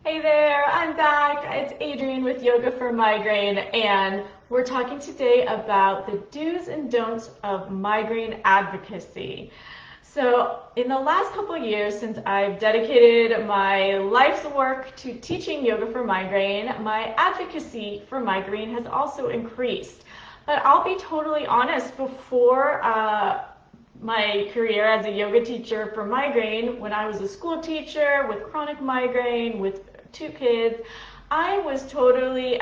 Hey there, I'm back. It's Adrienne with Yoga for Migraine, and we're talking today about the do's and don'ts of migraine advocacy. So, in the last couple of years, since I've dedicated my life's work to teaching yoga for migraine, my advocacy for migraine has also increased. But I'll be totally honest, before my career as a yoga teacher for migraine, when I was a school teacher with chronic migraine with 2 kids, I was totally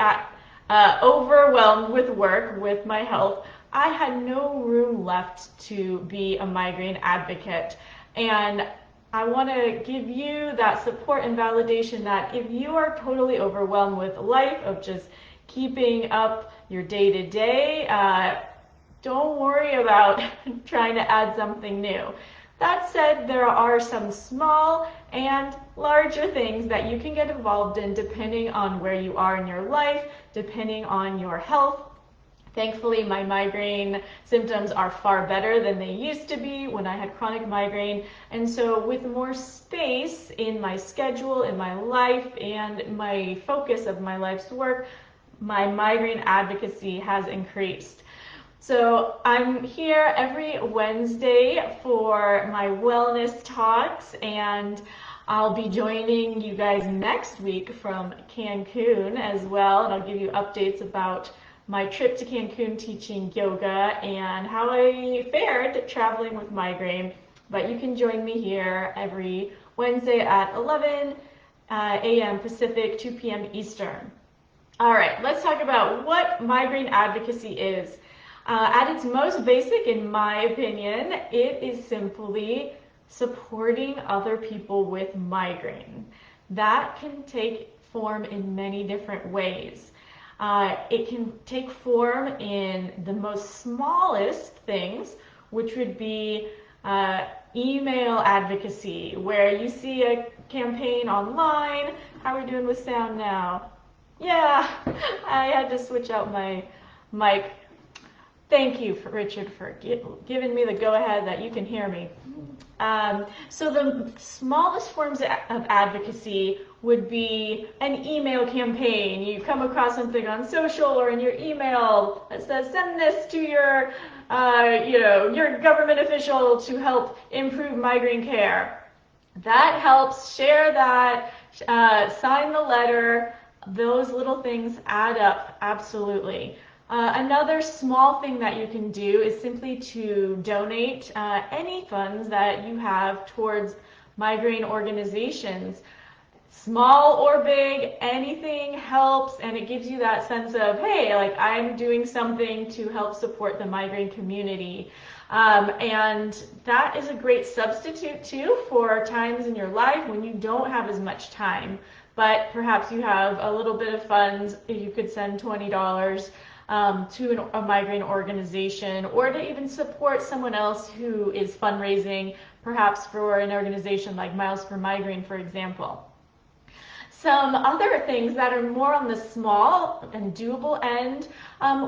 overwhelmed with work, with my health. I had no room left to be a migraine advocate. And I want to give you that support and validation that if you are totally overwhelmed with life, of just keeping up your day-to-day, don't worry about trying to add something new. That said, there are some small and larger things that you can get involved in depending on where you are in your life, depending on your health. Thankfully, my migraine symptoms are far better than they used to be when I had chronic migraine. And so with more space in my schedule, in my life, and my focus of my life's work, my migraine advocacy has increased. So I'm here every Wednesday for my wellness talks, and I'll be joining you guys next week from Cancun as well, and I'll give you updates about my trip to Cancun teaching yoga and how I fared traveling with migraine. But you can join me here every Wednesday at 11 a.m. Pacific, 2 p.m. Eastern. All right, let's talk about what migraine advocacy is. At its most basic, in my opinion, it is simply supporting other people with migraine. That can take form in many different ways. It can take form in the most smallest things, which would be email advocacy, where you see a campaign online. How are we doing with sound now? Yeah, I had to switch out my mic. Thank you, Richard, for giving me the go-ahead that you can hear me. So the smallest forms of advocacy would be an email campaign. You come across something on social or in your email that says, send this to your, your government official to help improve migraine care. That helps. Share that, sign the letter. Those little things add up, absolutely. Another small thing that you can do is simply to donate any funds that you have towards migraine organizations. Small or big, anything helps, and it gives you that sense of, hey, like I'm doing something to help support the migraine community. And that is a great substitute too for times in your life when you don't have as much time, but perhaps you have a little bit of funds. You could send $20 to a migraine organization, or to even support someone else who is fundraising, perhaps for an organization like Miles for Migraine, for example. Some other things that are more on the small and doable end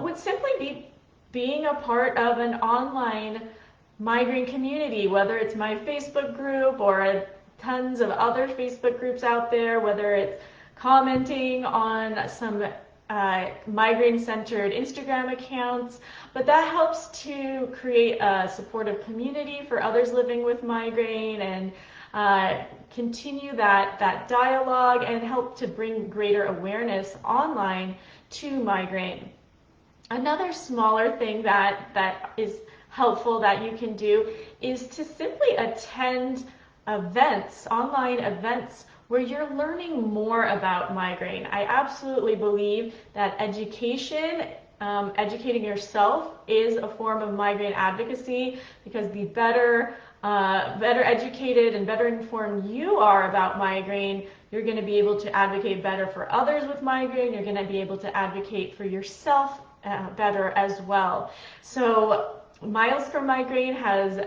would simply be being a part of an online migraine community, whether it's my Facebook group or tons of other Facebook groups out there, whether it's commenting on some migraine-centered Instagram accounts, but that helps to create a supportive community for others living with migraine and continue that dialogue and help to bring greater awareness online to migraine. Another smaller thing that is helpful that you can do is to simply attend events, online events, where you're learning more about migraine. I absolutely believe that education, educating yourself, is a form of migraine advocacy, because the better educated and better informed you are about migraine, you're going to be able to advocate better for others with migraine. You're going to be able to advocate for yourself better as well. So Miles for Migraine has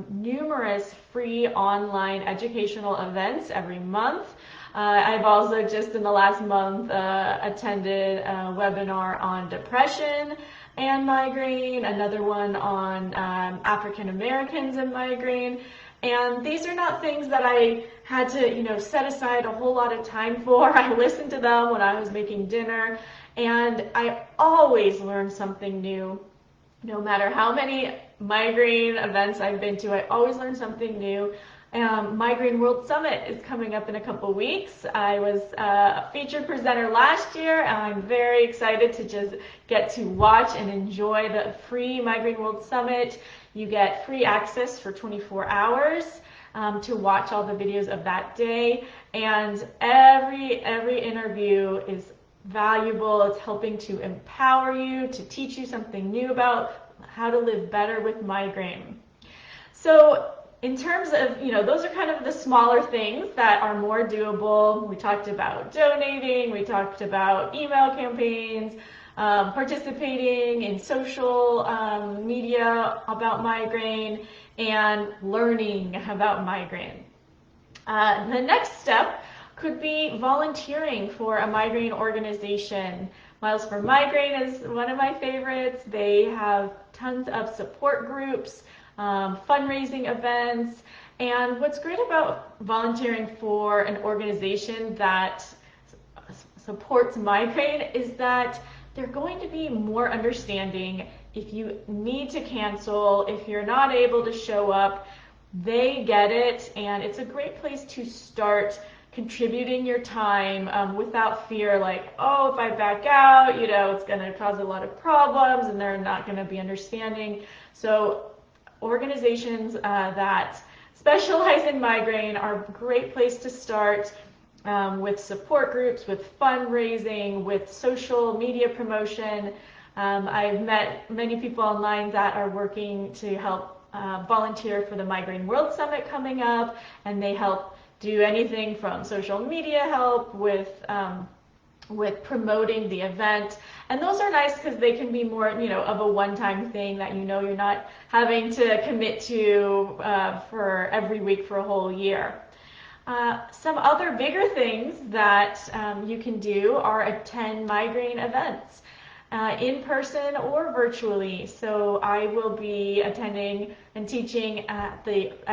numerous free online educational events every month. I've also just in the last month attended a webinar on depression and migraine, another one on African Americans and migraine, And these are not things that I had to, set aside a whole lot of time for. I listened to them when I was making dinner, and I always learn something new. No matter how many migraine events I've been to, I always learn something new. Migraine World Summit is coming up in a couple weeks. I was a featured presenter last year, and I'm very excited to just get to watch and enjoy the free Migraine World Summit. You get free access for 24 hours to watch all the videos of that day, and every interview is valuable. It's helping to empower you, to teach you something new about how to live better with migraine. So in terms of, those are kind of the smaller things that are more doable. We talked about donating, we talked about email campaigns, participating in social media about migraine, and learning about migraine. The next step could be volunteering for a migraine organization. Miles for Migraine is one of my favorites. They have tons of support groups, fundraising events, and what's great about volunteering for an organization that supports migraine is that they're going to be more understanding. If you need to cancel, if you're not able to show up, they get it, and it's a great place to start contributing your time without fear, like, oh, if I back out, it's going to cause a lot of problems and they're not going to be understanding. So organizations that specialize in migraine are a great place to start with support groups, with fundraising, with social media promotion. I've met many people online that are working to help volunteer for the Migraine World Summit coming up, and they help do anything from social media help with promoting the event. And those are nice because they can be more, of a one-time thing that you're not having to commit to for every week for a whole year. Some other bigger things that you can do are attend migraine events, in person or virtually. So I will be attending and teaching at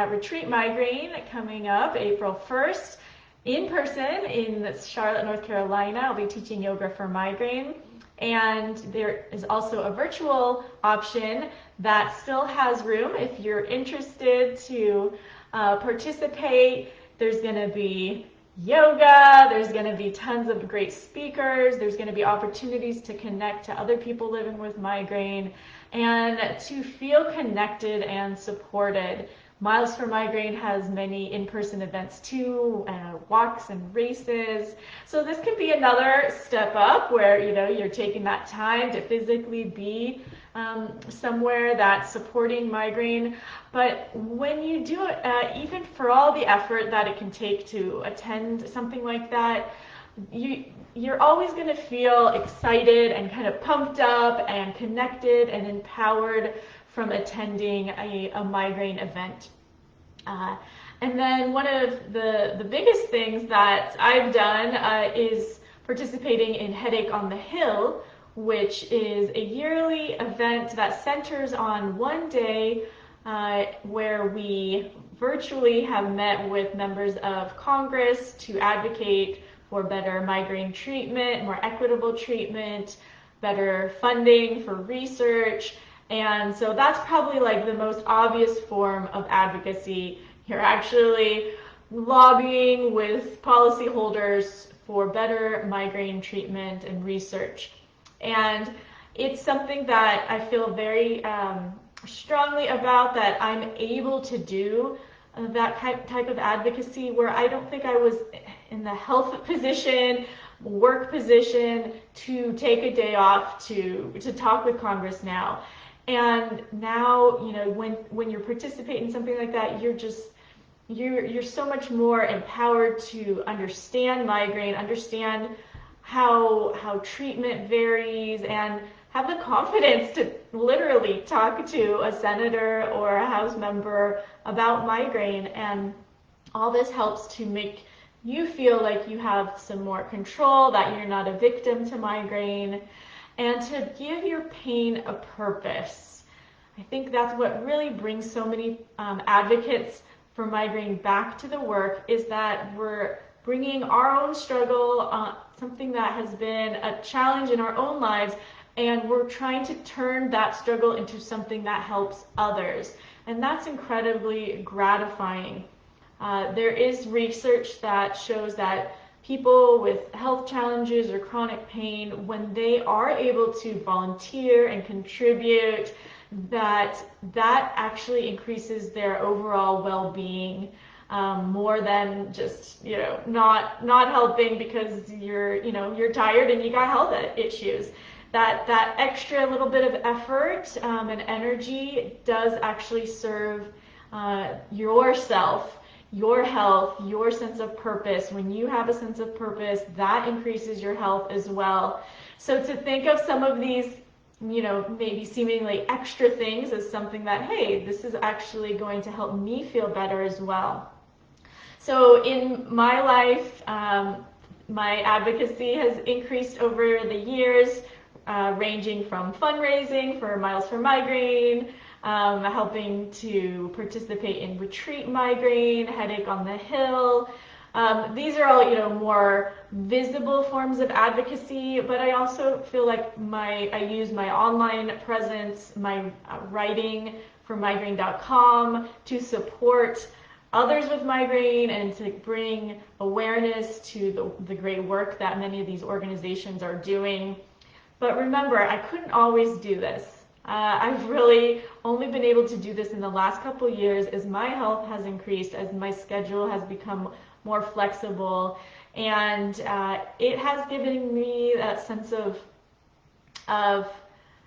Retreat Migraine coming up April 1st. In person in Charlotte, North Carolina, I'll be teaching yoga for migraine. And there is also a virtual option that still has room if you're interested to participate. There's going to be yoga, there's going to be tons of great speakers, there's going to be opportunities to connect to other people living with migraine and to feel connected and supported. Miles for Migraine has many in-person events too, walks and races. So this can be another step up where you're taking that time to physically be somewhere that's supporting migraine. But when you do it, even for all the effort that it can take to attend something like that, you're always going to feel excited and kind of pumped up and connected and empowered from attending a migraine event. And then one of the biggest things that I've done is participating in Headache on the Hill, which is a yearly event that centers on one day where we virtually have met with members of Congress to advocate for better migraine treatment, more equitable treatment, better funding for research. And so that's probably like the most obvious form of advocacy. You're actually lobbying with policyholders for better migraine treatment and research. And it's something that I feel very strongly about, that I'm able to do that type of advocacy where I don't think I was in the health position, work position to take a day off to talk with Congress now. And now, when you're participating in something like that, you're so much more empowered to understand migraine, understand how treatment varies, and have the confidence to literally talk to a senator or a House member about migraine. And all this helps to make you feel like you have some more control, that you're not a victim to migraine, and to give your pain a purpose. I think that's what really brings so many advocates for migraine back to the work is that we're bringing our own struggle, something that has been a challenge in our own lives, and we're trying to turn that struggle into something that helps others. And that's incredibly gratifying. There is research that shows that people with health challenges or chronic pain, when they are able to volunteer and contribute, that actually increases their overall well-being, more than just not helping because you're tired and you got health issues. That extra little bit of effort and energy does actually serve yourself, your health, your sense of purpose. When you have a sense of purpose, that increases your health as well. So to think of some of these, maybe seemingly extra things as something that, hey, this is actually going to help me feel better as well. So in my life, my advocacy has increased over the years, ranging from fundraising for Miles for Migraine, helping to participate in Retreat Migraine, Headache on the Hill. These are all, more visible forms of advocacy, but I also feel like I use my online presence, my writing for migraine.com to support others with migraine and to bring awareness to the great work that many of these organizations are doing. But remember, I couldn't always do this. I've really only been able to do this in the last couple of years as my health has increased, as my schedule has become more flexible, and it has given me that sense of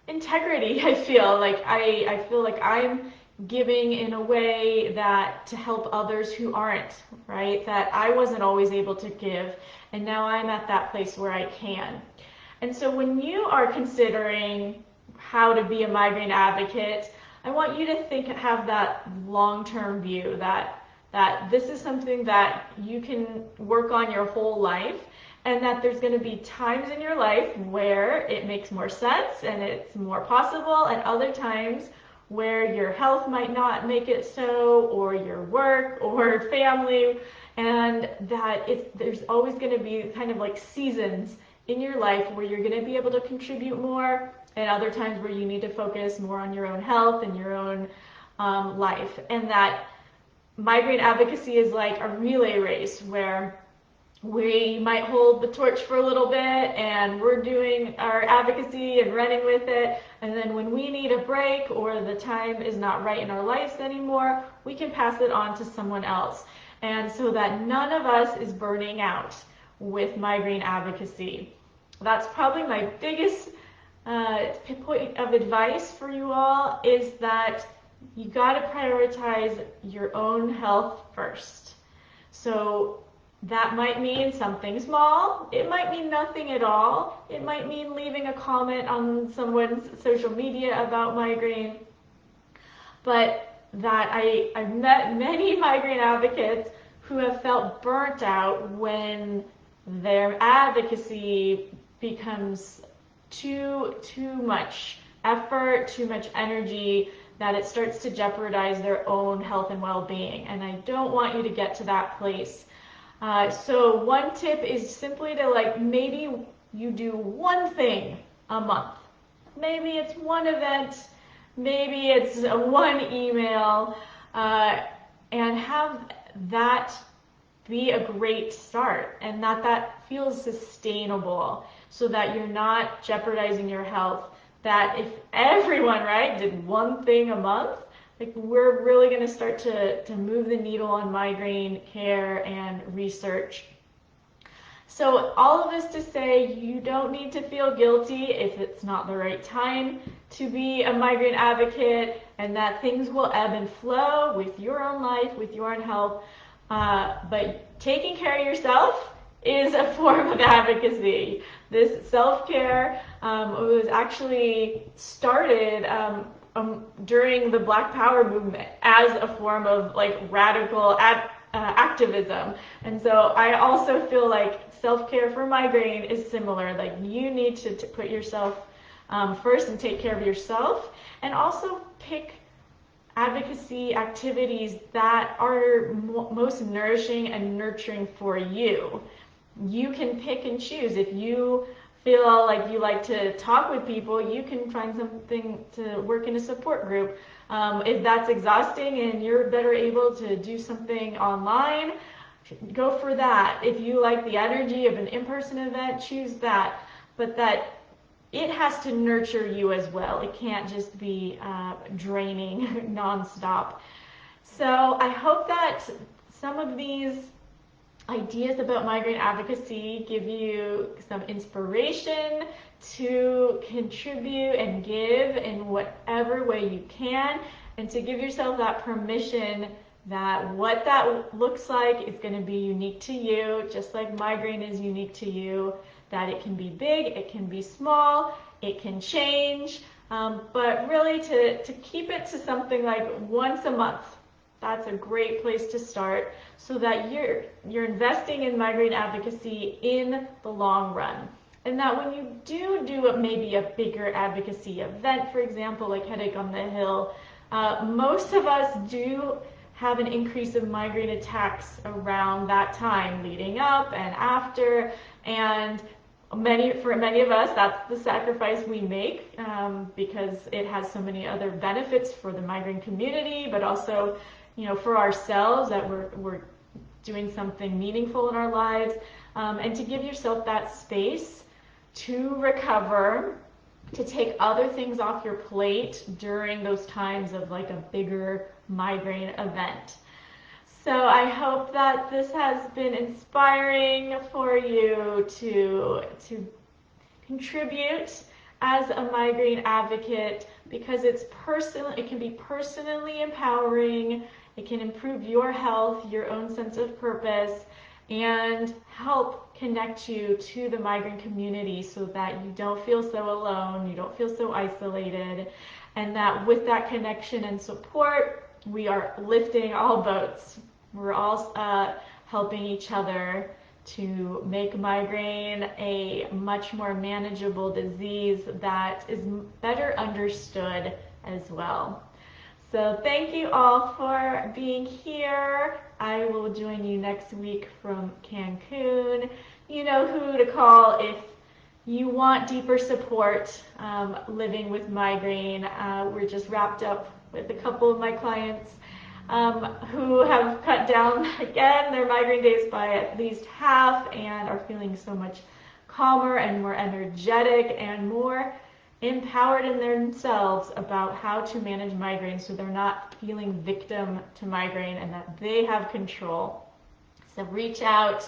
integrity. I feel like I'm giving in a way that to help others who aren't, right? That I wasn't always able to give, and now I'm at that place where I can. And so when you are considering how to be a migraine advocate, I want you to have that long-term view, that this is something that you can work on your whole life, and that there's going to be times in your life where it makes more sense and it's more possible, and other times where your health might not make it so, or your work or family, and that there's always going to be kind of like seasons in your life where you're going to be able to contribute more, and other times where you need to focus more on your own health and your own life. And that migraine advocacy is like a relay race where we might hold the torch for a little bit and we're doing our advocacy and running with it, and then when we need a break or the time is not right in our lives anymore, we can pass it on to someone else. And so that none of us is burning out with migraine advocacy. That's probably my biggest point of advice for you all, is that you got to prioritize your own health first. So that might mean something small. It might mean nothing at all. It might mean leaving a comment on someone's social media about migraine. But that I've met many migraine advocates who have felt burnt out when their advocacy becomes too much effort, too much energy, that it starts to jeopardize their own health and well-being. And I don't want you to get to that place. So one tip is simply to maybe you do one thing a month. Maybe it's one event, maybe it's one email, and have that be a great start, and that feels sustainable, so that you're not jeopardizing your health. That if everyone, right, did one thing a month, we're really going to start to move the needle on migraine care and research. So all of this to say, you don't need to feel guilty if it's not the right time to be a migraine advocate, and that things will ebb and flow with your own life, with your own health. But taking care of yourself is a form of advocacy. This self-care was actually started during the Black Power movement as a form of radical activism. And so I also feel like self-care for migraine is similar. You need to put yourself first and take care of yourself, and also pick advocacy activities that are most nourishing and nurturing for you. You can pick and choose. If you feel like you like to talk with people, you can find something to work in a support group. If that's exhausting and you're better able to do something online, go for that. If you like the energy of an in-person event, choose that. But that it has to nurture you as well. It can't just be draining nonstop. So I hope that some of these ideas about migraine advocacy give you some inspiration to contribute and give in whatever way you can, and to give yourself that permission that what that looks like is going to be unique to you, just like migraine is unique to you, that it can be big, it can be small, it can change, but really to keep it to something like once a month. That's a great place to start, so that you're investing in migraine advocacy in the long run. And that when you do maybe a bigger advocacy event, for example, like Headache on the Hill, most of us do have an increase of migraine attacks around that time, leading up and after, and for many of us, that's the sacrifice we make, because it has so many other benefits for the migraine community, but also, for ourselves, that we're doing something meaningful in our lives, and to give yourself that space to recover, to take other things off your plate during those times of like a bigger migraine event. So I hope that this has been inspiring for you to contribute as a migraine advocate, because it can be personally empowering. It can improve your health, your own sense of purpose, and help connect you to the migraine community so that you don't feel so alone, you don't feel so isolated, and that with that connection and support, we are lifting all boats. We're all helping each other to make migraine a much more manageable disease that is better understood as well. So thank you all for being here. I will join you next week from Cancun. You know who to call if you want deeper support living with migraine. We're just wrapped up with a couple of my clients who have cut down again their migraine days by at least half and are feeling so much calmer and more energetic and more empowered in themselves about how to manage migraine, so they're not feeling victim to migraine and that they have control. So reach out,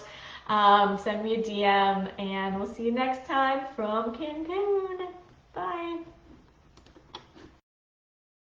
send me a DM, and we'll see you next time from Cancun.